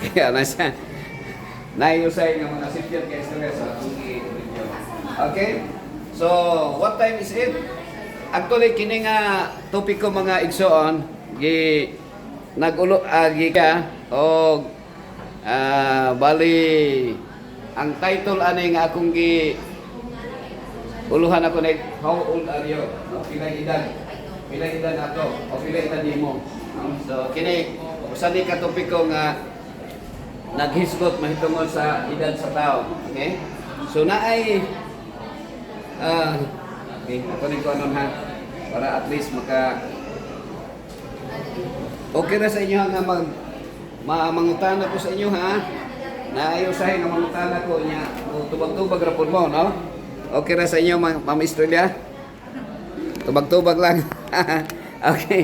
Kaya na siya. Naiusay ng mga sipyan kay stress sa okay? So, what time is it? Actually, kini nga topic ko mga igsoon, gi nagulo gi ka o bali ang title ani nga akong gi uluhan ako na how old are you? No, pila edad? Pila edad ato o pila edad nimo? So, kini usa ni ka topic ko nga naghisgot mahitungod sa edad sa tao. Okay? So naay okay, ako rin ko anon ha para at least maka okay na sa inyo nga mangutana ko sa inyo ha. Naayusahin nga mangutana ko niya tubag-tubag rapon mo, no? Okay na sa inyo Ma'am Estrella? Tubag-tubag lang. Okay.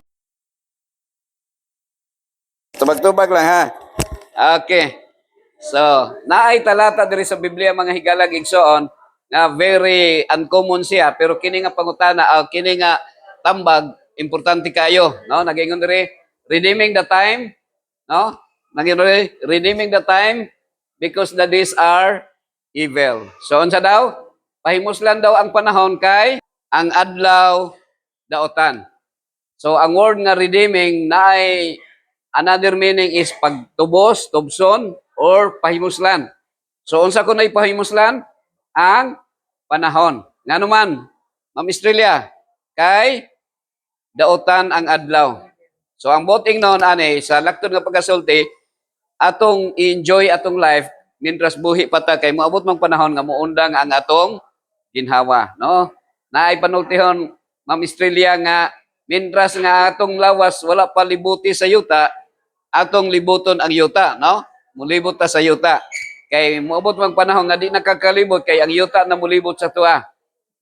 Tubag-tubag lang ha. Okay. So, naay talata diri sa Biblia mga higalag igsoon nga very uncommon siya pero kini nga pangutana kini nga tambag importante kayo, no? Nagingon diri redeeming the time, no? Nagingon diri redeeming the time because the days are evil. So unsa daw? Pahimuslan daw ang panahon kay ang adlaw daotan. So ang word nga redeeming naay another meaning is pagtubos, tubson, or pahimuslan. So, unsa ko na ipahimuslan? Ang panahon. Nga naman, Ma'am Estrella, kay daotan ang adlaw. So, ang boting noon, ani, sa laktod nga pagkasulti, atong enjoy atong life, mintras buhi pata, kay moabot mang panahon nga muundang ang atong ginhawa. No? Naay panultihon, Ma'am Estrella, nga mintras nga atong lawas, wala pa libuti sa yuta, atong libuton ang yuta, no? Mulibot ta sa yuta. Kay moabot mang panahon nga di nakakalibot kay ang yuta na mulibot sa tuwa.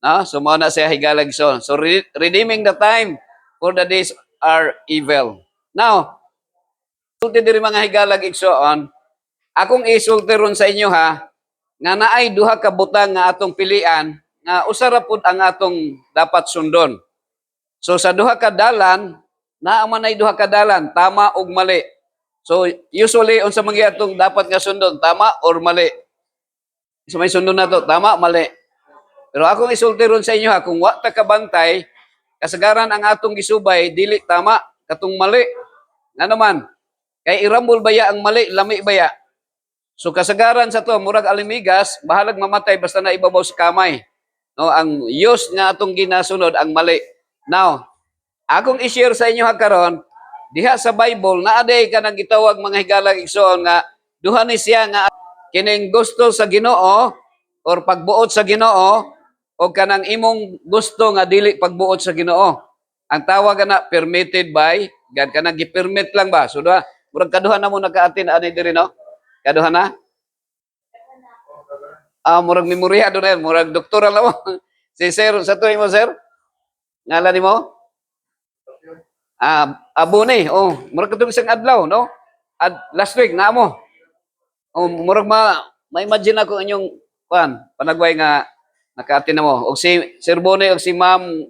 No? So mao na siya higalag so. So redeeming the time for the days are evil. Now, sulti diri mga higalag igsoon, akong isulti ron sa inyo ha, nga naay duha ka butang nga atong pilian nga usa ra pud ang atong dapat sundon. So sa duha ka dalan, naa man ay duha ka dalan, tama ug mali. So, usually, unsa man atong dapat nga sundon, tama or mali? So, may sundon na to, tama, mali. Pero akong isulti ron sa inyo ha, kung wa ta kabantay, kasagaran ang atong gisubay, dili tama, katong mali. Nga naman, kay irambol baya ang mali, lami baya. So, kasagaran sa to, murag alimigas, bahalag mamatay basta na ibabaw sa kamay. No, ang use nga atong ginasunod, ang mali. Now, akong i-share sa inyo ha karon, diha sa Bible naaday kanang gitawag mga higalag igsoon nga duha ni siya nga kining gusto sa Ginoo or pagbuot sa Ginoo o kanang imong gusto nga dili pagbuot sa Ginoo. Ang tawag na permitted by God, kanang gi-permit lang ba? So duha, murag kaduha na mo naka-attend ani diri no? Kaduha na? Murag memorya do na, murag doktoral na mo. Si sir, sa tuwing mo sir? Ngalan nimo? Abone, murag katong isang adlaw, no? Last week na mo. Murag ma-imagine ako inyong panagway nga naka-attend na mo. Og si Sir Bone og si Ma'am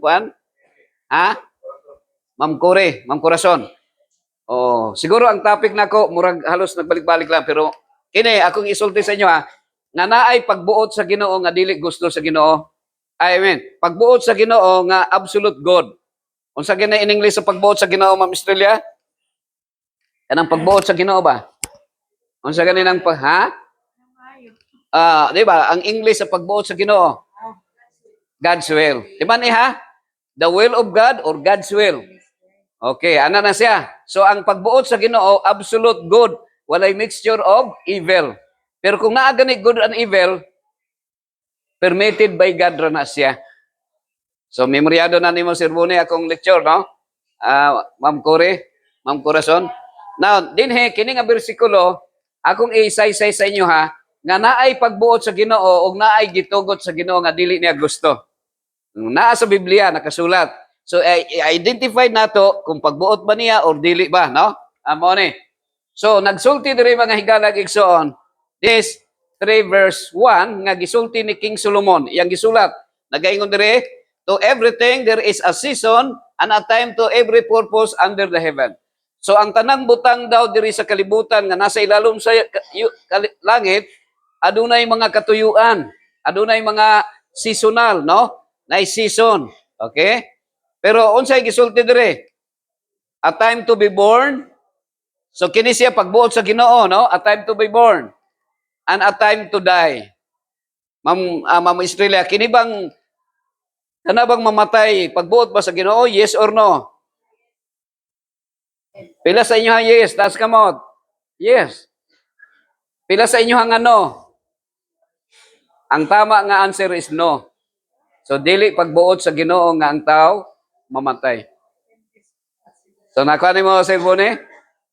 Ma'am Kore, Ma'am Corazon. Siguro ang topic nako murag halos nagbalik-balik lang pero kini akong isulti sa inyo nga naay pagbuot sa Ginoo nga dili gusto sa Ginoo. Amen. Pagbuot sa Ginoo nga absolute God. Unsa gina in English sa pagbuot sa Ginoo, Ma'am Estrella? Kanang pagbuot sa Ginoo ba? Unsa ganinang di ba? Ang English sa pagbuot sa Ginoo, God's will. Di ba ni The will of God or God's will. Okay, ana na siya. So ang pagbuot sa Ginoo, absolute good, walay mixture of evil. Pero kung naa gani good and evil, permitted by God ra na siya. So, memoryado na ni mo, Sir Bune, akong lecture, no? Ma'am Kore, Ma'am Corazon. Now, dinhe, kini nga bersikulo, akong isaysay sa inyo ha, nga naay pagbuot sa Ginoo o naay gitugot sa Ginoo nga dili niya gusto. Naa sa Biblia, nakasulat. So, identify nato kung pagbuot ba niya or dili ba, no? Amo ni. So, nagsulti diri mga higalag igsoon. This 3 verse 1 nga gisulti ni King Solomon. Iyang gisulat. Nagaingon diri, to everything there is a season and a time to every purpose under the heaven. So ang tanang butang daw diri sa kalibutan nga nasa ilalom sa langit adunay mga katuyuan, adunay mga seasonal, no? Nay season. Okay? Pero unsay gisulti diri? A time to be born. So kini siya pagbuot sa Ginoo, no? A time to be born and a time to die. Ma'am Estrella, kini bang kana bang mamatay pagbuot ba sa Ginoo? Yes or no? Pila sa inyo ang yes, taas kamot. Yes. Pila sa inyo ang ano? Ang tama nga answer is no. So dili pagbuot sa Ginoo nga ang tao mamatay. So nakuha ni mo Sir Bone?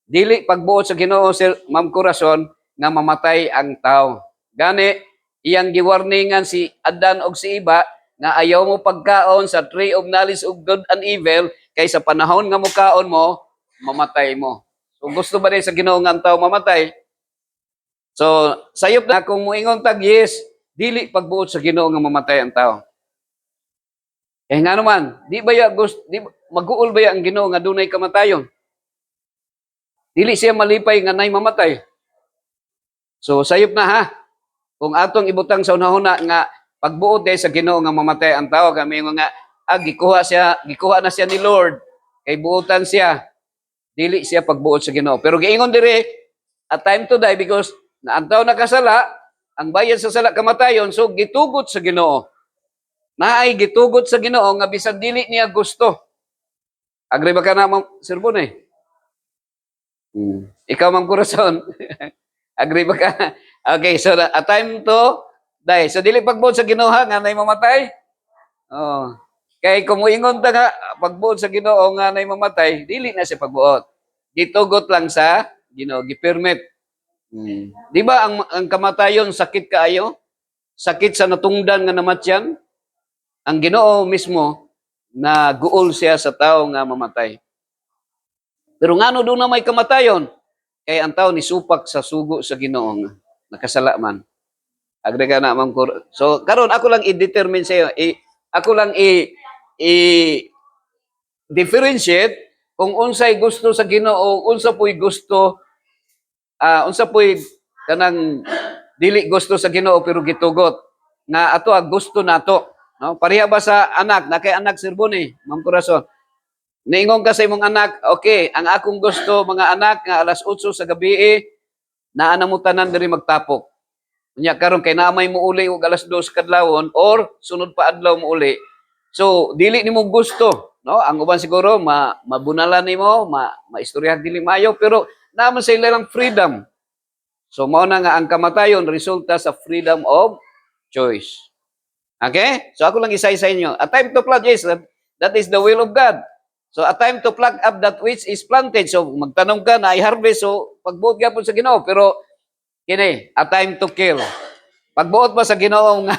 Dili pagbuot sa Ginoo Sir Ma'am Corazon nga mamatay ang tao. Gani iyang giwarningan si Adan og si Iba nga ayaw mo pagkaon sa tree of knowledge of good and evil kay sa panahon nga mukaon mo mamatay mo. So gusto ba rin sa Ginoo nga ang tao mamatay? So sayop na kung muingon tag yes, dili pagbuot sa Ginoo nga mamatay ang tao. Eh nga naman, di ba ya gusto, di mag-uol ba ya ang Ginoo nga dunay kamatayon? Dili siya malipay nga nay mamatay. So sayop na ha. Kung atong ibutang sa unahuna nga pagbuot day sa Ginoo nga mamatay ang tao, kami nga gikuha na siya ni Lord kay buotan siya. Dili siya pagbuot sa Ginoo. Pero giingon diri, a time to die because na ang tao nakasala, ang bayad sa sala kamatayon, so gitugot sa Ginoo. Naay gitugot sa Ginoo nga bisan dili niya gusto. Agree ba ka na, Sir Bone? Ikaw, Ma'am Corazon. Agree ba ka? Okay, so a time to die. So dili pagbuot sa Ginoo nga nay mamatay. Oh. Kay kung muingon ta nga pagbuot sa Ginoo nga nay mamatay, dili na siya pagbuot. Gitugot lang sa Ginoo, gi-permit. Di ba ang kamatayon sakit kaayo? Sakit sa natungdan nga namatyan? Ang Ginoo mismo na guol siya sa tao nga mamatay. Pero ngano doon na may kamatayon? Kay ang tao ni supak sa sugo sa Ginoo nga nakasala man. Agree ka na, Ma'am Cor. So karon ako lang i-determine sa iyo, ako lang differentiate kung unsay gusto sa Ginoo, unsa puy gusto, unsa puy kanang dili gusto sa Ginoo pero gitugot nga ato gusto nato, no? Pareha ba sa anak, na kay anak Sir Boni, Ma'am Corazon? Niingon ka sa imong anak, okay, ang akong gusto mga anak nga alas 8 sa gabi naa na mo tanan diri magtapok. Unya karon kay naamay mo uli og alas 2 kadlawon or sunod pa adlaw mo uli. So dili nimo gusto, no? Ang uban siguro mabunalan nimo, maistoryahan dili maayo pero naman sa ilang freedom. So mao na nga ang kamatayon resulta sa freedom of choice. Okay? So ako lang isay sa inyo. A time to plant, yes, that is the will of God. So a time to pluck up that which is planted. So magtanong ka na i-harvest, so pagbuot gyapon sa Ginoo, pero kini, a time to kill. Pagbuot ba sa Ginoo nga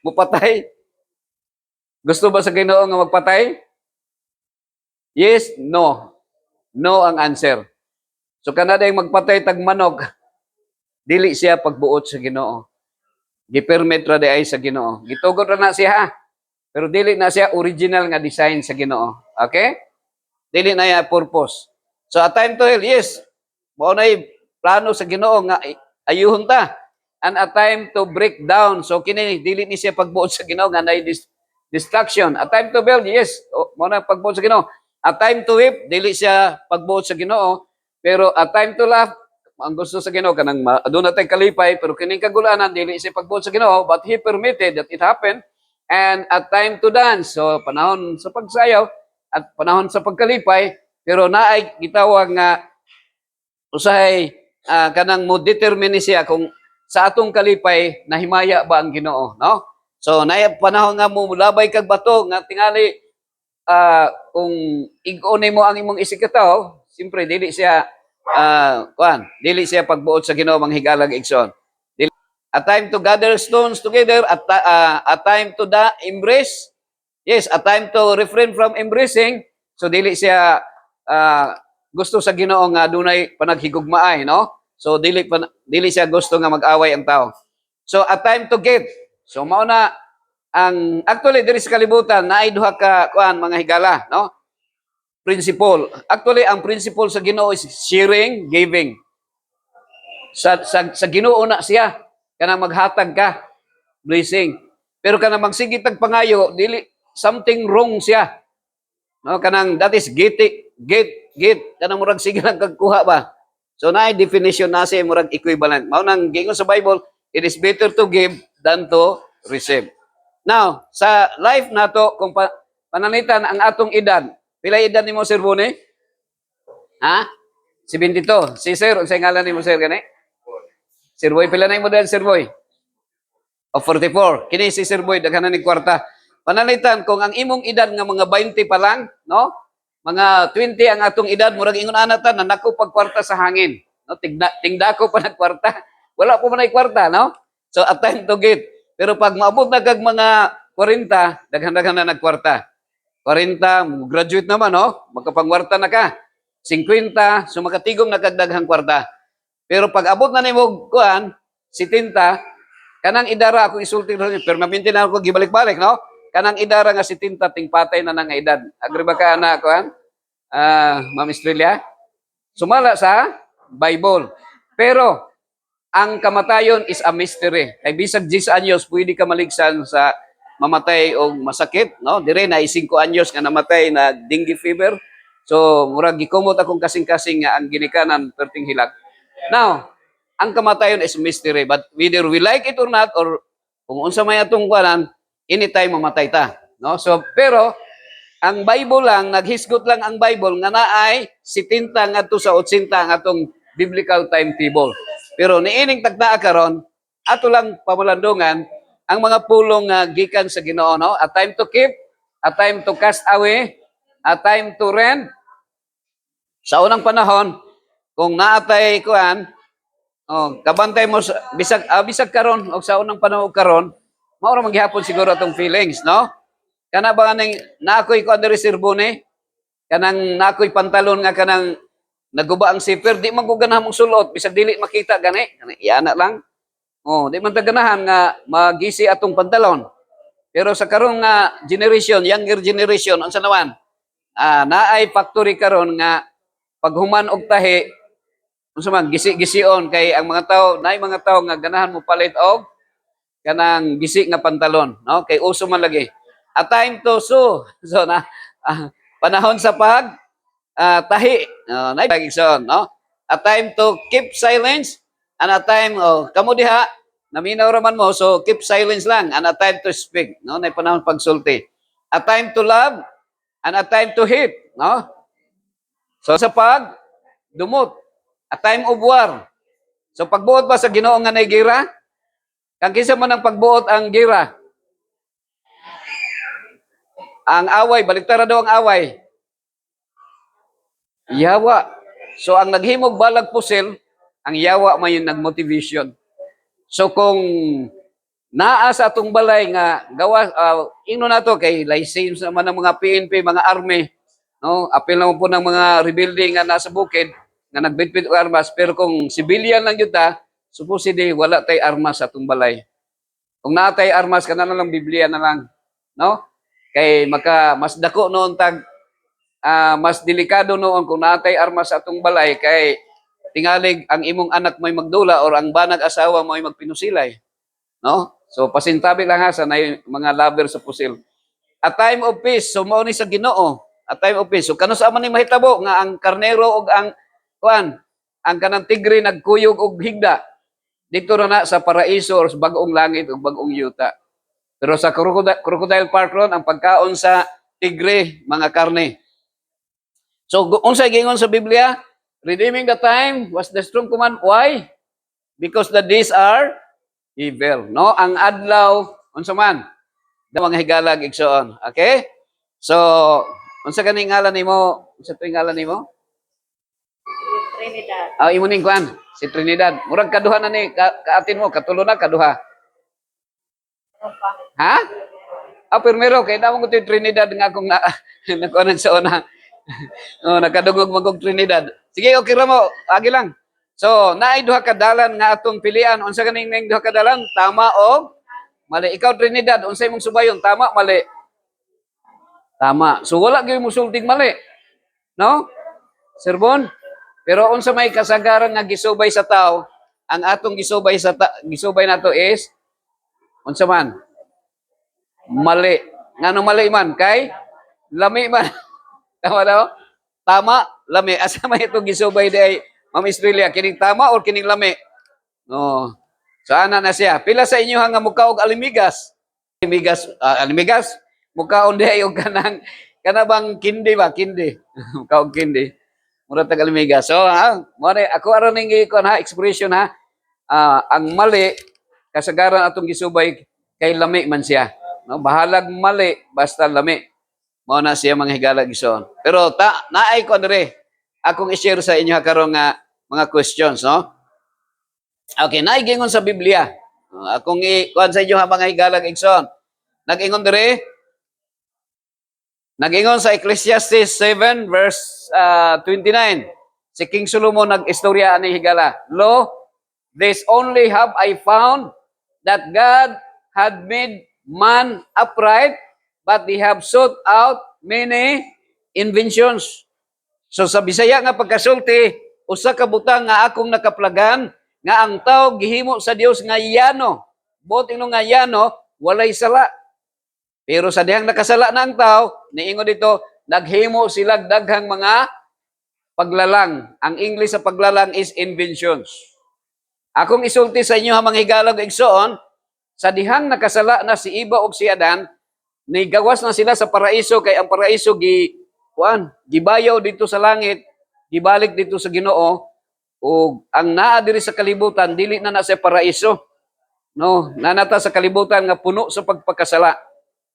mupatay? Gusto ba sa Ginoo nga magpatay? Yes, no. No ang answer. So kanada yung magpatay tag manok, dili siya pagbuot sa Ginoo. Gipermit ra ay sa Ginoo. Gitugot ra na siya, pero dili na siya original nga design sa Ginoo. Okay? Dili na ya purpose. So a time to heal, yes. Mao na plano sa Ginoo nga ayuhon ta. And a time to break down. So kini dili ni siya pagbuot sa Ginoo nga nay destruction. A time to build, yes. Mao na pagbuot sa Ginoo. A time to weep, dili siya pagbuot sa Ginoo, pero a time to laugh, ang gusto sa Ginoo kanang aduna tay kalipay, pero kining kagulanan dili siya pagbuot sa Ginoo, but he permitted that it happened. And a time to dance, so panahon sa pagsayaw at panahon sa pagkalipay, pero naay gitawag nga usahay kanang mo determine siya kung sa atong kalipay nahimaya ba ang Ginoo, no? So naay panahon nga mo labay kag bato nga tingali kung ig-unay mo ang imong isikataw, siyempre dili siya dili siya pagbuot sa Ginoo manghigalag igsoon. A time to gather stones together, a time to embrace. Yes, a time to refrain from embracing. So dili siya gusto sa Ginoo nga dunay panaghigugmaay, no? So dili siya gusto nga mag-away ang tao. So a time to give. So mao na ang actually diri sa kalibutan naay duha ka mga higala, no? principle. Actually, ang principle sa Ginoo is sharing, giving. Sa Ginoo na siya kanang maghatag ka blessing. Pero kanang magsigit og pangayo, dili something wrong siya. No, kanang that is get kanang murag sige lang kagkuha ba. So naay definition na siya murag equivalent. Mao nang gingon sa Bible, it is better to give than to receive. Now, sa life nato kung pananitan ang atong edad, pila edad nimo Sir Bone? Ha? 72. Si Sir, unsay ngalan nimo Sir gani? Sir Boy, pila na imo dahil Sir Boy? O 44. Kini si Sir Boy, daghanan ni kwarta. Panalitan, kung ang imong edad nga mga 20 pa lang, no? Mga 20 ang atong edad, murag ingon anatan, na nako pag kwarta sa hangin. No? Tingda ko pa nagkwarta. Wala po man ay kwarta, no? So, at time to get. Pero pag maabot na kag mga 40, daghan-daghan na nagkwarta. 40, graduate naman, no? Magkapangwarta na ka. 50, so makatigom na kag daghang kwarta. Pero pag abot na nimo kuan, 70, kanang idara ako isulti pero mamintin na ako gibalik-balik, no? Kanang idara nga 70 ting patay na nga edad. Agri ba ka na kuan? Ma'am Estrella? Sumala sa Bible. Pero ang kamatayon is a mystery. Ay bisag 10 anyos pwede ka maligsan sa mamatay og masakit, no? Dire na 5 anyos nga namatay na dengue fever. So murag gikumot akong kasing-kasing nga ang ginikanan perting hilag. Now, ang kamatayon is mystery, but whether we like it or not, or kung unsa may atong kuanan, anytime mamatay ta. No? So, pero, ang Bible lang, naghisgot lang ang Bible, nga naay 70 ngadto sa 80 ang atong biblical timetable. Pero niining tagdaa karon, ato lang pamalandungan, ang mga pulong nga gikan sa Ginoo, no? A time to keep, a time to cast away, a time to rent. Sa unang panahon, kung naatay kuan, kabantay mo bisag karon o sa unang panahon karon, mao ra maghapon siguro atong feelings, no? Kana ba ning naakoy ko diri Sir Bone, kanang naakoy pantalon nga kanang naguba ang zipper, di man ko ganahan mong sulot bisag dili makita gani. Iyana lang. Di man ta ganahan nga magisi atong pantalon. Pero sa karon nga generation, younger generation, unsa naman? Naay factory karon nga paghuman og tahi, unsa man gisi-gision kay ang mga tao, naay mga tao nga ganahan mo palit og kanang gisi nga pantalon, no? Kay uso man lagi. A time to sew. So na panahon sa pag tahi, naay pagigson, no? A time to keep silence and a time kamo diha naminaw ra man mo, so keep silence lang, and a time to speak, no? Naay panahon pagsulti. A time to love and a time to hate, no? So sa pag dumot, a time of war. So pagbuot ba sa Ginoo nga nay gira? Kang kinsa man ang pagbuot ang gira? Ang away, baliktara daw ang away. Yawa. So ang naghimog balag pusil, ang yawa man yung nagmotivation. So kung naa sa atong balay nga gawa ino nato kay license naman ng mga PNP, mga army, no? Apil naman po ng mga rebuilding nga nasa bukid nga nagbitbit og armas, pero kung civilian lang yun ta, supposedly wala tay armas sa atong balay. Kung natay armas kana na lang Biblia na lang, no? Kay mas dako noon tag mas delikado noon kung natay armas sa atong balay kay tingalig ang imong anak may magdula or ang banag asawa mo ay magpinusilay, no? So pasintabi lang ha sa mga lover sa pusil. A time of peace, so mao ni sa Ginoo, a time of peace. So kano sa man ni mahitabo nga ang karnero ug ang ang kanang tigre nagkuyog og higda dito na sa paraiso or sa bag-ong langit ug bag-ong yuta. Pero sa Crocodile Park ron ang pagkaon sa tigre mga karne. So unsay gingon sa Biblia? Redeeming the time was the strong command. Why? Because the days are evil, no? Ang adlaw unsa man da mga higalag igsoon. Okay? So unsa kaning ngalan nimo? Unsa tuig ngalan nimo? Trinidad. Imo ning kuan, si Trinidad. Murag kaduha na ni kaatin mo, katulo na kaduha. Ha? Primero kay damo ko ti Trinidad nga akong nakuanan sa una. Nakadungog magog Trinidad. Sige, okay ra mo, agi lang. So, naay duha ka dalan nga atong pilian. Unsa kaning ning duha ka dalan? Tama o mali. Ikaw Trinidad, unsay mong subayon? Tama, mali? Tama. So wala gyud mo sultig mali. No? Sir Bon? Pero unsa may kasagaran nga gisubay sa tao, ang atong gisubay nato is unsa man? Mali. Ngano mali man kay lami man. Tama daw? Tama, lami. Asa may itong gisubay di ay Ma'am Estrella, kining tama or kining lami? No. So ana na siya. Pila sa inyo nga mukaog alimigas? Alimigas. Mukaon di ay og kanabang kindi ba? Kindi. Mukaog kindi. Mura tag alimigas. So mo ako aron ning ikon ha, expression ha. Ang mali kasagaran atong gisubay kay lami man siya. No, bahalag mali basta lami. Mao na siya mga higala gison. Pero naay ko dire. Akong i-share sa inyo karon nga mga questions, no? Okay, naay gingon sa Biblia. Akong i-kuan sa inyo ha mga higala gison. Nag-ingon dire. Nag-ingon sa Ecclesiastes 7 verse 29. Si King Solomon nag-istorya ani higala. Lo, this only have I found that God had made man upright, but they have sought out many inventions. So sa Bisaya nga pagkasulti, usa ka butang nga akong nakaplagan nga ang tao gihimo sa Dios nga yano. Bot ino nga yano, walay sala. Pero sa dihang nakasala na ang tao, niingon dito, naghimo sila daghang mga paglalang. Ang English sa paglalang is inventions. Akong isulti sa inyo mga higalog igsoon, sa dihang nakasala na si Eva ug si Adan, nigawas na sila sa paraiso kay ang paraiso gibayaw dito sa langit, gibalik dito sa Ginoo, ug ang naa diri sa kalibutan dili na sa paraiso. No, nanata sa kalibutan nga puno sa pagpakasala.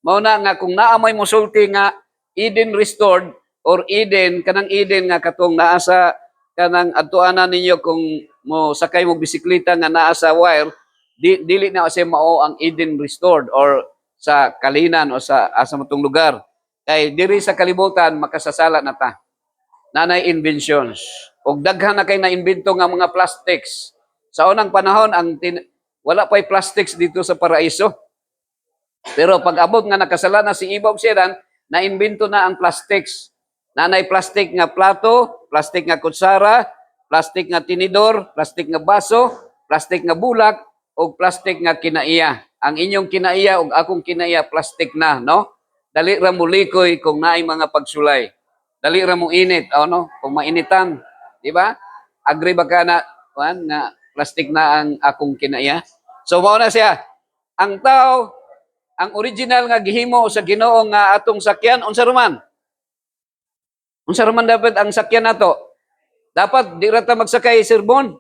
Mao na nga kung naa may mosulti nga Eden restored or Eden kanang Eden nga katong naa sa kanang adtuanan ninyo kung mo sakay mo bisikleta nga naa sa wire, dili na siya mao ang Eden restored or sa kalinan o sa asa matong lugar. Kay diri sa kalibutan makasasala na ta. Nanay inventions. Og daghan na kay na-imbento nga mga plastics. Sa unang panahon wala pa'y plastics dito sa paraiso. Pero pag abot nga nakasala na si Eva ug si Adan, na-imbento na ang plastics. Nanay plastic nga plato, plastic nga kutsara, plastic nga tinidor, plastic nga baso, plastic nga bulak, o plastic nga kinaiya. Ang inyong kinaiya o akong kinaiya, plastic na, no? Dali ra mo likoy kung naay mga pagsulay. Dali ra mo init, no? Kung mainitan, di ba? Agree ba ka na, nga plastic na ang akong kinaiya? So, mao na siya. Ang tao, ang original nga gihimo sa Ginoo nga atong sakyan, unsa man? Unsa man dapat ang sakyan nato? Dapat di rata magsakay Sir Bon.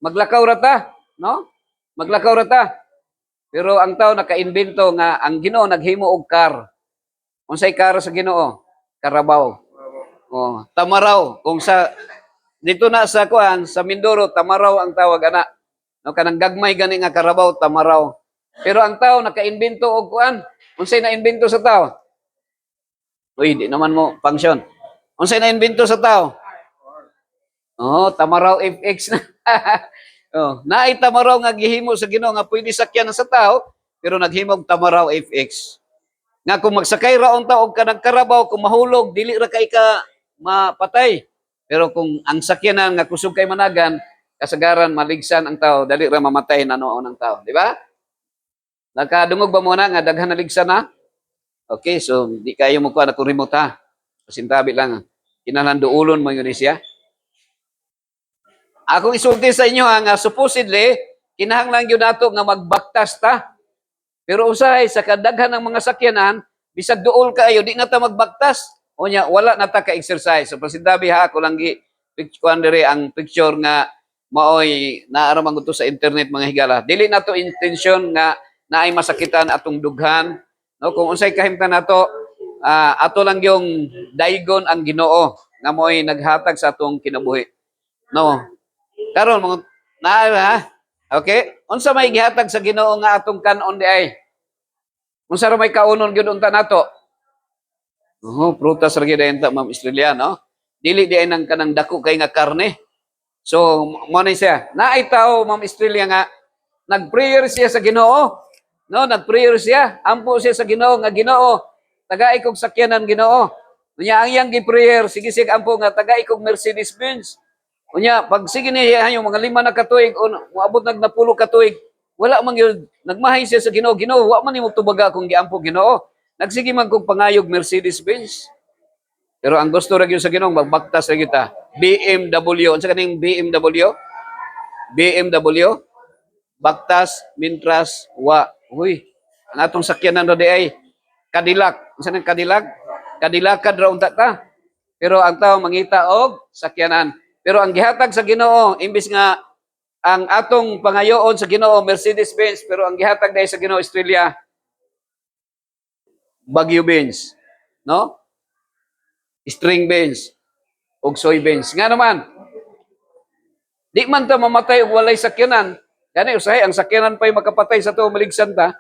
Maglakaw rata, no? Maglakaw rata. Pero ang tao naka-invento nga ang Ginoo naghimo og car. Unsay car sa Ginoo? Karabaw. Oh, tamaraw. Kung sa dito na sa kuan sa Mindoro, tamaraw ang tawag ana. No kanang gagmay gani nga karabaw, tamaraw. Pero ang tao naka-invento og kuan. Unsay na-invento sa tao? Uy, di naman mo function. Unsay na-invento sa tao? Oh, tamaraw FX na. Oh, naay tamaraw nga gihimo sa Ginoo nga pwede sakyan sa tao, pero naghimog tamaraw FX. Nga kung magsakay raon ta og kanang karabaw kung mahulog dili ra kay ka mapatay. Pero kung ang sakyanan nga kusog kay managan, kasagaran maligsan ang tao, dali ra mamatay na noon ang tao, di ba? Nakadungog ba mo na nga daghan naligsan na? Okay, so di kayo mo kuha na kung remote ha. Pasintabi lang. Kinahanglan duulon mo yun siya. Akong isulti sa inyo nga supposedly, kinahanglan yun nato nga magbaktas ta. Pero usahay, sa kadaghan ng mga sakyanan, bisag duol kayo, di na ta magbaktas. O nya, wala na ta ka-exercise. So pasintabi ha, ako lang ang picture nga maoy naaramang ito sa internet mga higala. Dili na to intention nga na ay masakitan atong dughan. No, kung unsay kahimtan nato, ato lang yung daigon ang Ginoo nga mo'y naghatag sa atong kinabuhi. No. Karon mga ha? Okay? Unsa may gihatag sa Ginoo nga atong kanon di ay? Unsa ra may kaunon gyud unta nato? Prutas ra gyud enta Ma'am Estrella, no? Dili di ay nang kanang dako kay nga karne. So, mo na siya. Naay tao Ma'am Estrella nga nag-prayer siya sa Ginoo. No, nag-prayer siya. Ampo siya sa Ginoo nga Ginoo, tagay kog sakyanan Ginoo. Unya ang iyang gi-prayer, sige sig ampo nga taga ikog Mercedes-Benz. Unya pag sige niya yung mga 5 na katuig o moabot nag napulo katuig, wala man gyud nagmahay siya sa Ginoo. Ginoo, wa man nimo tubaga kung giampo Ginoo. Nagsige man kog pangayog Mercedes-Benz. Pero ang gusto ra gyud sa Ginoo magbaktas ra kita. BMW, unsa kaning BMW? BMW, baktas, mintras, wa. Uy, ang atong sakyanan ra di ay Cadillac. Unsa nang Cadillac? Cadillac ra unta ta. Pero ang tao mangita og sakyanan. Pero ang gihatag sa Ginoo imbis nga ang atong pangayoon sa Ginoo Mercedes-Benz, pero ang gihatag dahil sa Ginoo Australia Baguio beans, no? String beans ug soy beans. Nga naman, di man ta mamatay og walay sakyanan. Gani usahay ang sakyanan pa'y makapatay sa tuo maligsan ta,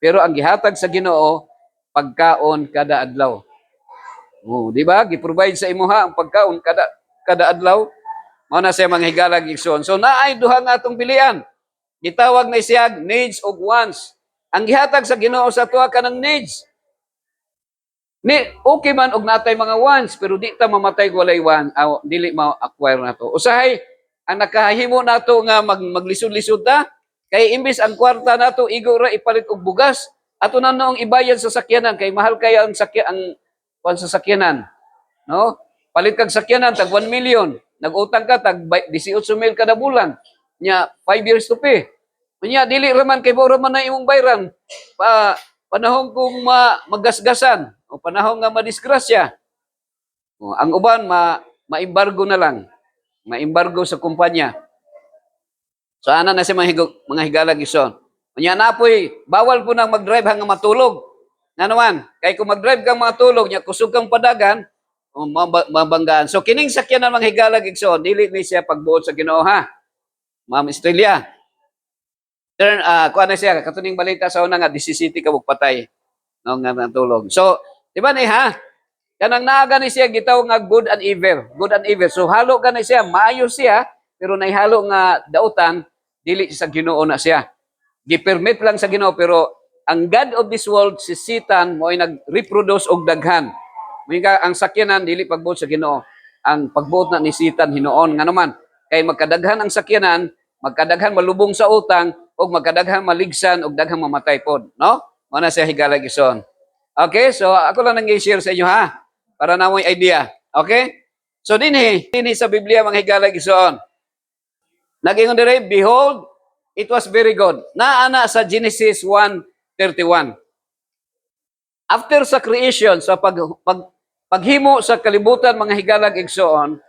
pero ang gihatag sa Ginoo pagkaon kada adlaw. Oh, di ba? Gi-provide sa imuha ang pagkaon kada adlaw. Mao na siya mga higalag igsoon. So naay duha nga atong pilian. Gitawag na siya needs ug wants. Ang gihatag sa Ginoo sa tuwa kanang needs. Ni okay man og natay mga wants pero di ta mamatay walay want, dili ma-acquire nato. Usahay ang nakahimo nato nga maglisod-lisod ta kay imbis ang kwarta nato igo ra ipalit og bugas ato na noong ibayad sa sakyanan kay mahal kaya ang kwan sa sakyanan, no? Palit kag sakyanan tag 1 million. Nag-utang ka tag 18,000 kada bulan. Nya 5 years to pay. Nya dili ra man kay mura man na imong bayran. Panahon kung magasgasan o panahon nga madisgrasya. O, ang uban maimbargo na lang. Maimbargo sa kumpanya. So ana na si mga higalag ison. Nya napoy bawal po nang mag-drive hanggang matulog. Nga naman, kay kung mag-drive kang matulog nya kusog kang padagan, mabanggaan. So kining sakyanan mga higalag igsoon, dili ni siya pagbuot sa Ginoo ha. Ma'am Estrella. Kuha na siya katuning balita sa una nga 17 ka patay no nga natulog. So, di ba ni ha? Kanang naaga ni siya gitaw nga good and evil. Good and evil. So halo ka ni siya, maayo siya, pero naihalo nga dautan dili sa Ginoo na siya. Gi-permit lang sa Ginoo pero ang God of this world si Satan mo ay nag-reproduce og daghan. Mga ang sakyanan dili pagbuot sa Ginoo. Ang pagbuot na ni Satan hinuon nga naman kay magkadaghan ang sakyanan, magkadaghan malubong sa utang ug magkadaghan maligsan ug daghang mamatay pod, no? Mao na siya higalag ison. Okay, so ako lang nang i-share sa inyo ha para na mo idea. Okay? So dinhi sa Biblia mga higalag ison. Nag-ingon dire, behold, it was very good. Naana sa Genesis 1:31. After sa creation, sa paghimo sa kalibutan mga higalag igsoon,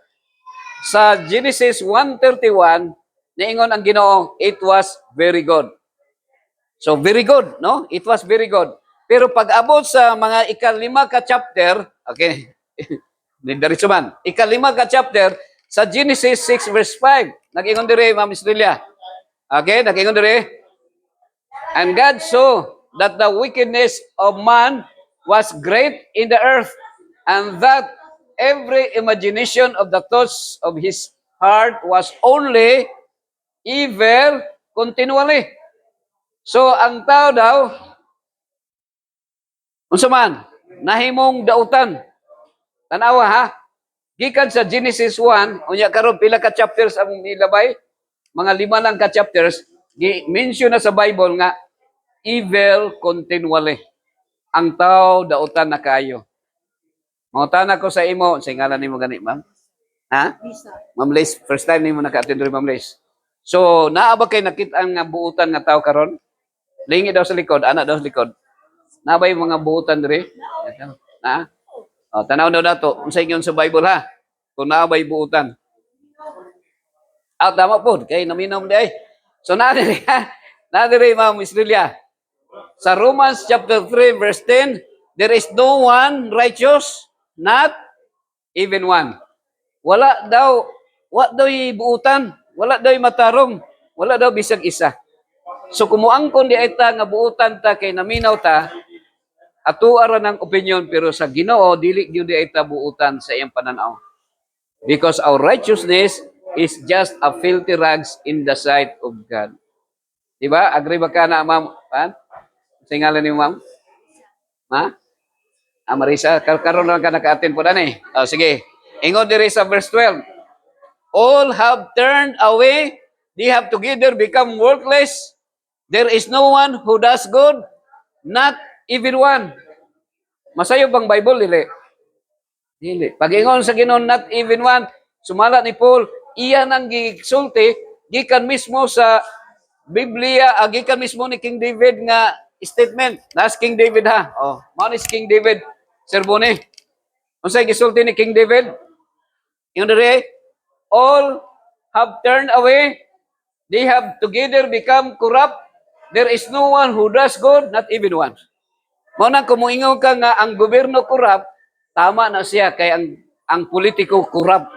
sa Genesis 1:31, niingon ang Ginoo, it was very good. So very good, no? It was very good. Pero pag abot sa mga ika-5 ka chapter, okay, diretso man, ika-5 ka chapter, sa Genesis 6 verse 5, nag-ingon dire, Ma'am Estrella. Okay, nag-ingon dire, and God saw that the wickedness of man was great in the earth, and that every imagination of the thoughts of his heart was only evil continually. So, ang tao daw, unsa man, nahimong dautan. Tanawa ha, gikan sa Genesis 1, unya karon pila ka chapters ang nilabay? Mga 5 lang ka chapters, mention na sa Bible nga, evil continually. Ang tao dautan na kayo. Mangutana ko sa imo, sa ngalan nimo gani, ma'am? Ha? Ma'am Liz, first time nimo naka-attend rin, Ma'am Liz. So, naa ba kay nakita ang buutan nga tao karon? Lingi daw sa likod, anak daw sa likod. Naa ba yung mga buutan diri? Ha? O, tanaw daw nato, unsa ingon sa Bible ha? Kung naa ba yung buutan. Tama po, kay naminom di ay. So, naa diri ha? Naa diri, Ma'am Estrella. Sa Romans chapter 3 verse 10, there is no one righteous, not even one. Wala daw buutan, wala daw matarong, wala daw bisag isa. So kumuangkon di ay ta nga buutan ta kay naminaw ta, atuara ng opinion pero sa Ginoo dili gyud di ay ta buutan sa iyang pananaw. Because our righteousness is just a filthy rags in the sight of God. Diba? Agree ba ka na, ma'am? Sa ngalan ni ma'am? Ha? Marisa, karon lang ka naka-attend po dani. Sige. Ingon diri sa verse 12. All have turned away, they have together become worthless. There is no one who does good, not even one. Masayo bang Bible dili? Dili. Pag ingon sa Ginoo not even one, sumala ni Paul, iya nang gisulti gikan mismo sa Biblia, gikan mismo ni King David nga statement. Nas King David ha. Oh, mao ni King David serbone. Unsay gisulti ni King David? Ingon diri, all have turned away, they have together become corrupt. There is no one who does good, not even one. Mao nang kumuingon ka nga ang gobyerno corrupt, tama na siya kay ang politiko corrupt.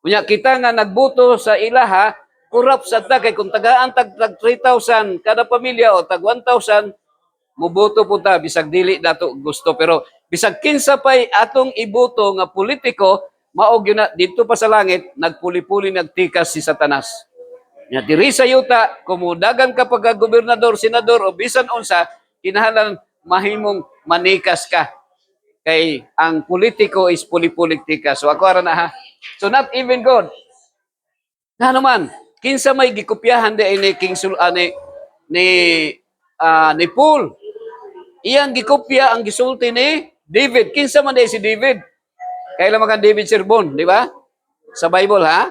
Unya kita nga nagbuto sa ilaha, corrupt sa ta kay kung tagaan tag 3,000 kada pamilya o tag 1,000 muboto po ta bisag dili nato gusto, pero bisag kinsa pay atong iboto nga politiko mao gyud na dito pa sa langit nagpuli-puli nagtikas si Satanas. Nya diri sa yuta kumudagan ka pag gobernador, senador o bisan unsa kinahanglan mahimong manikas ka. Kay ang politiko is puli-politika. So ako ara na ha. So not even God. Nga naman, kinsa may gikopyahan di ni King ni Paul. Iyang gikopya ang gisulti ni David. Kinsa man di si David? Kailan makan David Serbon, di ba? Sa Bible ha?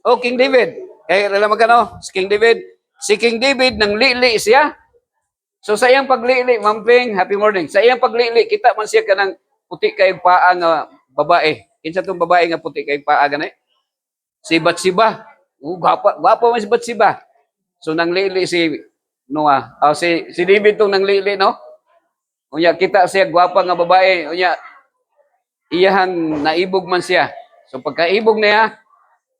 Oh, King David. Kailan makan si King David? Si King David nang lili siya. So sa iyang paglili, Mamping, happy morning. Sa iyang paglili, kita man siya kanang puti kayong paa nga babae. Kinsa tong babae nga puti kayong paa ganay? Si Batsiba. Gwapa man si Batsiba. So nang lili si Noah. Si David tong nang lili, no? Unya kita siya gwapa nga babae. Unya iyang naibog man siya. So pagkaibog niya,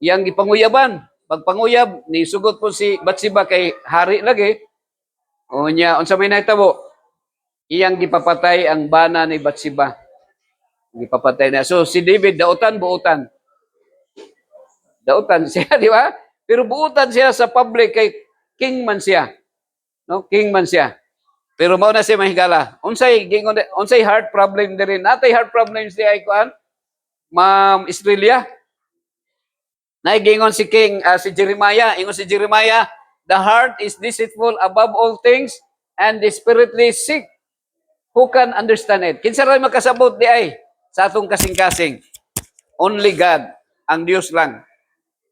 iyang gipanguyaban. Pagpanguyab, nisugot po si Batsiba kay hari lagi. Unya, unsa may nahitabo? Iyang gipapatay ang bana ni Batsiba. Gipapatay na. So si David, buutan siya, di ba? Pero buutan siya sa public kay king man siya. No? King man siya. Pero mao na siya mahigala. Unsay heart problem diri? Natay heart problem siya ay kuan? Ma'am Australia. Naigingon si si Jeremiah. Ingon si Jeremiah, the heart is deceitful above all things and desperately sick. Who can understand it? Kinsa ray makasabot di ay sa atong kasing-kasing? Only God, ang Dios lang.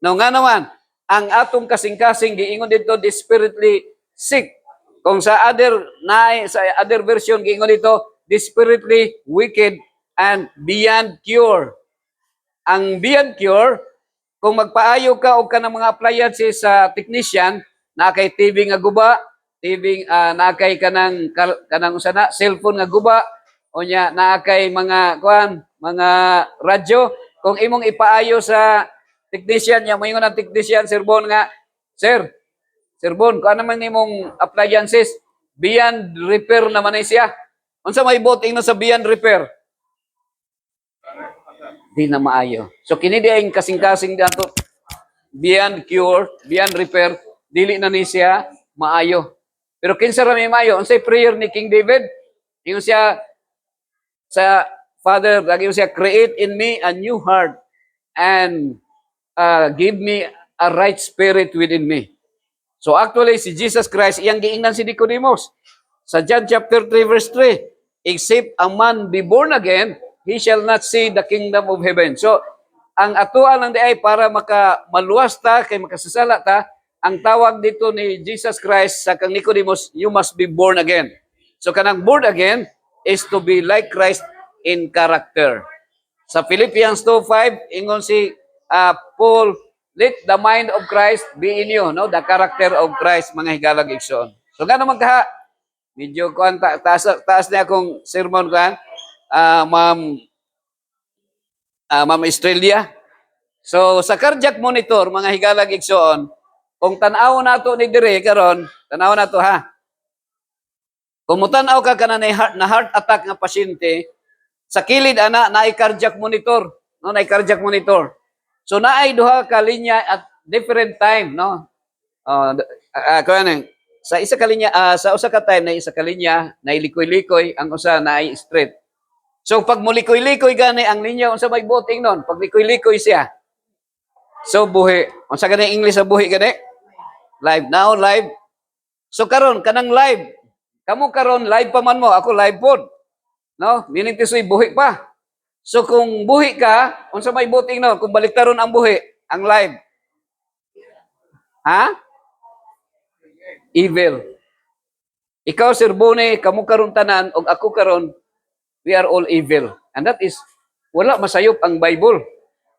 No nga naman, ang atong kasing-kasing giingon dito desperately sick. Kung sa other version giingon dito desperately wicked and beyond cure. Ang beyond cure, kung magpaayo ka og kanang mga appliances sa technician, na kay TV nga guba, na kay kanang usana cellphone nga guba, o nya na kay mga mga radyo, kung imong ipaayo sa technician nya, moingon ang technician Serbon nga, Sir Bon, kung ano man imong appliances, beyond repair naman ay siya. Unsa may boting na sa beyond repair? Di na maayo. So kini di ang kasing-kasing dato beyond cure, beyond repair, dili na ni siya maayo. Pero kinsa ra may maayo? Unsay prayer ni King David? Ingon siya sa Father, lagi siya, create in me a new heart and give me a right spirit within me. So actually, si Jesus Christ, iyang giingnan si Nicodemus. Sa John chapter 3 verse 3, except a man be born again, he shall not see the kingdom of heaven. So, ang atuan lang di ay para maluwas ta, kay makasasala ta, ang tawag dito ni Jesus Christ sa kang Nicodemus, you must be born again. So, kanang born again is to be like Christ in character. Sa Philippians 2:5, ingon si Paul, let the mind of Christ be in you, no? The character of Christ, mga higalag igsoon. So, gano'n magkaha? Medyo kuan taas na akong sermon kuan, Ma'am Australia. So, sa cardiac monitor, mga higalag igsoon, kung tanaw nato ni dire karon, tanaw nato ha. Kung mutanaw ka kana na heart attack nga pasyente, sa kilid ana naay cardiac monitor, no? Naay cardiac monitor. So naay duha ka linya at different time, no? Sa isa ka linya, sa usa ka time na isa ka linya naay likoy-likoy, ang usa naay straight. So pag mulikoy-likoy gani ang linya unsa may buting nun, pag likoy-likoy siya. So buhi. Unsa gani English sa buhi gani? Live now, live. So karon kanang live. Kamu karon live pa man mo, ako live pod. No? Meaning to say buhi pa. So kung buhi ka, unsa may buting no? Kung baliktaron ang buhi, ang live. Ha? Evil. Ikaw Sir Bone, kamu karon tanan og ako karon, we are all evil. And that is wala masayop ang Bible.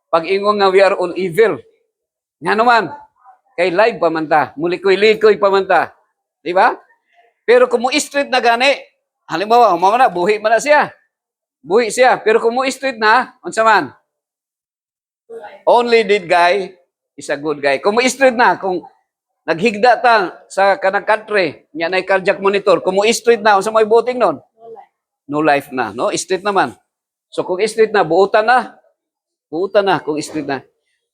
Pag ingon nga we are all evil. Nga naman, kay live pa man ta, mulikoy-likoy pa man ta. Di ba? Pero kung mo street na gani, halimbawa, mga na, buhi man na siya. Buhi siya. Pero kung mo street na, unsa man? Only that guy is a good guy. Kung mo street na, kung naghigda ta sa kanang country, nya na cardiac monitor, kung mo street na, unsa may buting nun? No life na. No? Street naman. So kung street na, buutan na. Buutan na kung street na.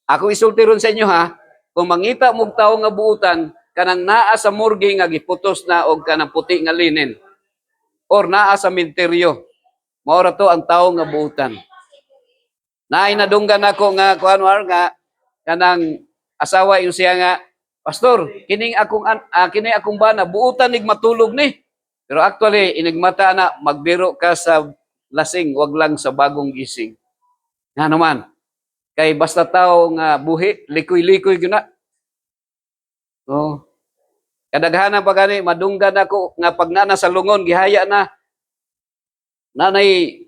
Ako isulti ron sa inyo ha, kung mangita mong tao nga buutan, kanang naa sa morgue nga giputos na og kanang puti nga linen or naa sa menteryo, maura to ang tao nga buutan. Naay nadunggan ako nga kuan nga kanang asawa yung siya nga, pastor, kini akong bana buutan nig matulog ni. Pero actually inigmata na magbiro ka sa lasing, wag lang sa bagong gising. Nga naman, kay basta tao nga buhi, likoy-likoy gyud na. Oh. Kadaghanan pa gani madunggan ako nga pag nana sa lungon gihaya na nanay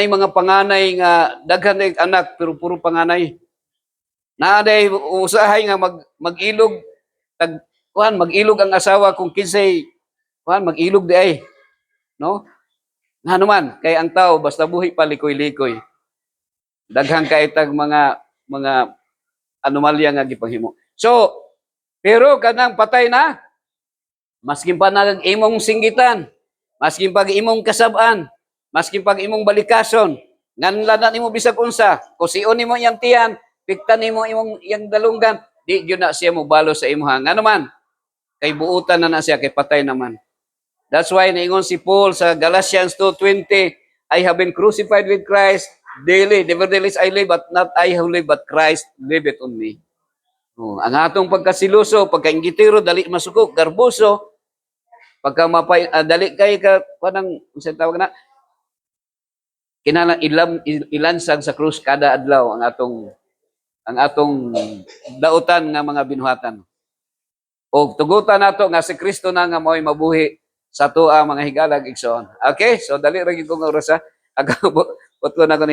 mga panganay nga daghan ng anak pero puro panganay. Nanay usahay nga magilog magilog ang asawa kung kinsay magilog di ay. No? Nga naman kay ang tao basta buhi pa likoy-likoy. Daghang kaitag mga anomalya nga gipanghimo. So, pero kanang patay na, maskin pa nag imong singgitan, maskin pag imong kasab-an, maskin pag imong balikason, nganlanan imo bisag unsa, kusion nimo iyang tiyan, piktan nimo imong iyang dalunggan, di gyud na siya mo balo sa imuha. Nga naman, kay buutan na siya, kay patay naman. That's why niingon si Paul sa Galatians 2:20, I have been crucified with Christ daily. Nevertheless I live, but not I who live, but Christ liveth on me. Oh, ang atong pagkasiluso, pagkaingitiro, dali masukok, garboso, pagka dali kay ka kanang unsa tawag na kinahanglan ilansag sa krus kada adlaw ang atong dautan nga mga binuhatan. O tugutan nato nga si Kristo na nga mao'y mabuhi sa tuwa mga higalag igsoon. Okay? So dali ra gyud kong oras ha. Aga ko na ko